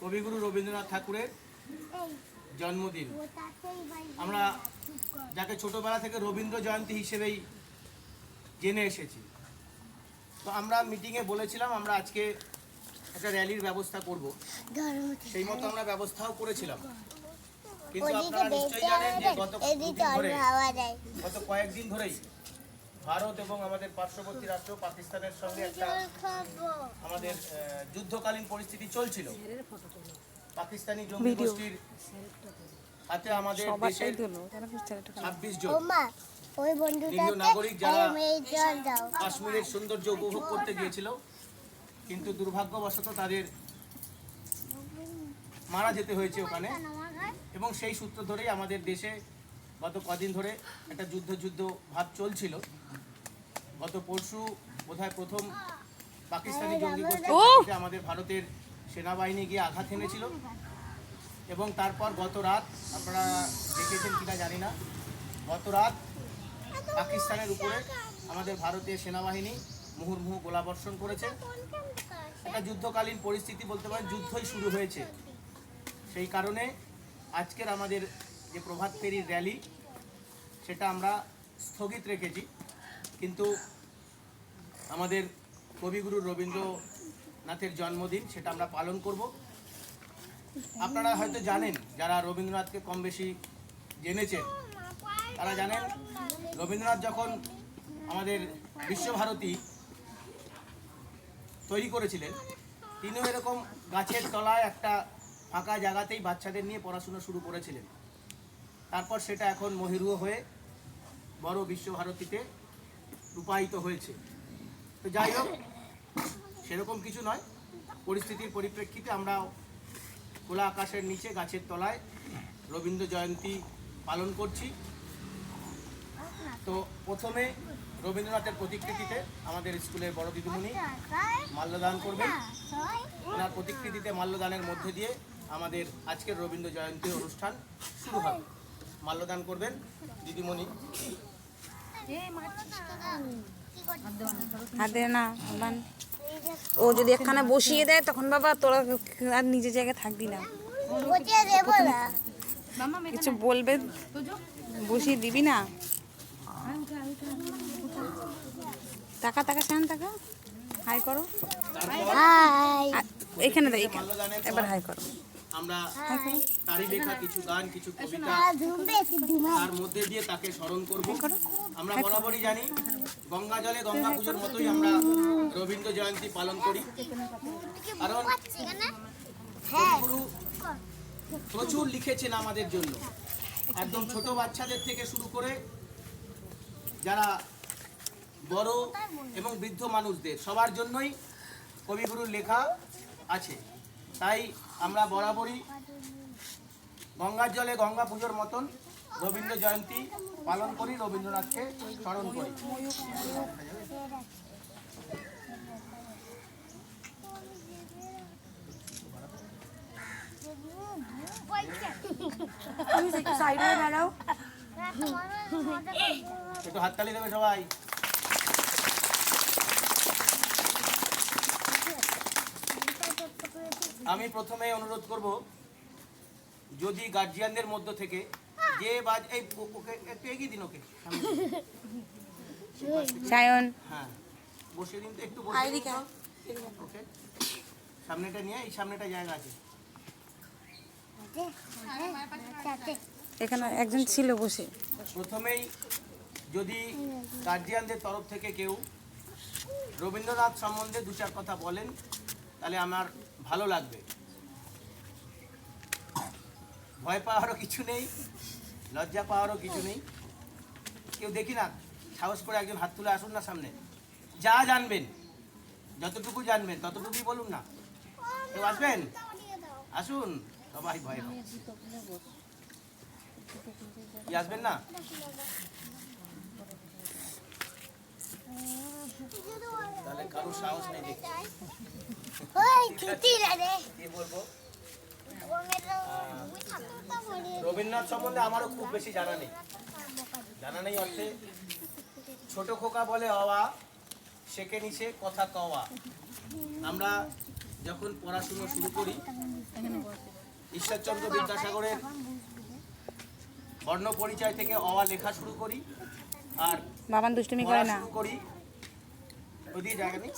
কবিগুরু রবীন্দ্রনাথ ঠাকুরের জন্মদিন। আমরা যাকে ছোটবেলা থেকে রবীন্দ্র জয়ন্তী হিসেবেই জেনে এসেছি। তো আমরা মিটিংয়ে বলেছিলাম আমরা আজকে একটা র্যালির ব্যবস্থা করব, সেই মতো আমরা ব্যবস্থাও করেছিলাম। কিন্তু আপনারা নিশ্চয়ই জানেন যে গত কয়েকদিন ধরেই ভারত এবং আমাদের পার্শ্ববর্তী রাষ্ট্র পাকিস্তানের সঙ্গে একটা আমাদের যুদ্ধকালীন পরিস্থিতি চলছিল। পাকিস্তানি জঙ্গি গোষ্ঠীর হাতে আমাদের দেশের 26 জন নিরীহ নাগরিক যারা কাশ্মীরের সৌন্দর্য উপভোগ করতে গিয়েছিল, কিন্তু দুর্ভাগ্যবশত তাদের মারা যেতে হয়েছে ওখানে। এবং সেই সূত্র ধরেই আমাদের দেশে গত কদিন ধরে একটা যুদ্ধ ভাব চলছিল। গত পরশু বোধহয় প্রথম পাকিস্তানি জঙ্গি গোষ্ঠী আমাদের ভারতের সেনাবাহিনী গিয়ে আঘাত এনেছিল। এবং তারপর গত রাত, আপনারা দেখেছেন কিনা জানি না, গত রাত পাকিস্তানের উপরে আমাদের ভারতীয় সেনাবাহিনী মুহুর্মুহু গোলাবর্ষণ করেছে। একটা যুদ্ধকালীন পরিস্থিতি বলতে পারেন, যুদ্ধই শুরু হয়েছে। সেই কারণে আজকের আমাদের যে প্রভাত ফেরির র্যালি সেটা আমরা স্থগিত রেখেছি। কিন্তু আমাদের কবিগুরু রবীন্দ্রনাথের জন্মদিন, সেটা আমরা পালন করব। আপনারা হয়তো জানেন, যারা রবীন্দ্রনাথকে কম বেশি জেনেছেন তারা জানেন রবীন্দ্রনাথ যখন আমাদের বিশ্বভারতী তৈরি করেছিলেন, তিনিও এরকম গাছের তলায় একটা ফাঁকা জায়গাতেই বাচ্চাদের নিয়ে পড়াশোনা শুরু করেছিলেন। তারপর সেটা এখন মহিরুহ হয়ে বড় বিশ্বভারতীতে রূপায়িত হয়েছে। তো যাই হোক, সেরকম কিছু নয়, পরিস্থিতির পরিপ্রেক্ষিতে আমরা খোলা আকাশের নিচে গাছের তলায় রবীন্দ্র জয়ন্তী পালন করছি। তো প্রথমে রবীন্দ্রনাথের প্রতিকৃতিতে আমাদের স্কুলের বড় দিদিমণি মাল্যদান করবেন। ওনার প্রতিকৃতিতে মাল্যদানের মধ্যে দিয়ে আমাদের আজকের রবীন্দ্র জয়ন্তী অনুষ্ঠান শুরু হবে। মাল্যদান করবেন দিদিমণি। ও যদি এখানে বসিয়ে দেয় তখন বাবা তোরা আর নিজের জায়গায় থাকবি না, কিছু বলবে, বসিয়ে দিবি না। টাকা টাকা চান, টাকা হাই করো, এখানে দেয়, এবার হাই করো। আমরা তারই লেখা কিছু গান, কিছু কবিতা, তার মধ্যে দিয়ে তাকে স্মরণ করব। আমরা বরাবরই জানি গঙ্গা জলে গঙ্গা পুজোর মতোই আমরা রবীন্দ্র জয়ন্তী পালন করি। কারণ কবিগুরু প্রচুর লিখেছেন আমাদের জন্য, একদম ছোট বাচ্চাদের থেকে শুরু করে যারা বড় এবং বৃদ্ধ মানুষদের সবার জন্যই কবিগুরুর লেখা আছে। তাই আমরা বরাবরই গঙ্গার জলে গঙ্গা পুজোর মতন রবীন্দ্র জয়ন্তী পালন করি, রবীন্দ্রনাথকে স্মরণ করি। একটু হাততালি দেবে সবাই। আমি প্রথমে অনুরোধ করব, যদি গার্জিয়ানদের মধ্য থেকে যে এই ওকে একটু এগিয়ে দিন, ওকে সায়ন, হ্যাঁ বসিয়ে দিন তো, একটু বসিয়ে দিন তো। ওকে, সামনেটা নিয়ে, এই সামনেটা জায়গা আছে, এখানে একজন ছিল বসে। প্রথমেই যদি গার্জিয়ানদের তরফ থেকে কেউ রবীন্দ্রনাথ সম্বন্ধে দু চার কথা বলেন তাহলে আমার ভালো লাগবে। ভয় পাওয়ারও কিছু নেই, লজ্জা পাওয়ারও কিছু নেই। কেউ দেখি না, সাহস করে একজন হাত তুলে আসুন না সামনে। যা জানবেন, যতটুকু জানবেন ততটুকুই বলুন না। কেউ আসবেন? আসুন সবাই, ভয় কি আসবেন না? তাহলে কারো সাহস নেই দেখি। কি বলবো, রবীন্দ্রনাথ সম্বন্ধে আমারও খুব বেশি জানা নেই অর্থে, ছোট খোকা বলে অওয়া, শেখে নিছে কথা কওয়া। আমরা যখন পড়াশুনো শুরু করি ঈশ্বরচন্দ্র বিদ্যাসাগরের বর্ণ পরিচয় থেকে অ আ লেখা শুরু করি আর বাবান দুষ্টুমি পড়া করে না শুরু করি ওইদিকে জায়গা নেই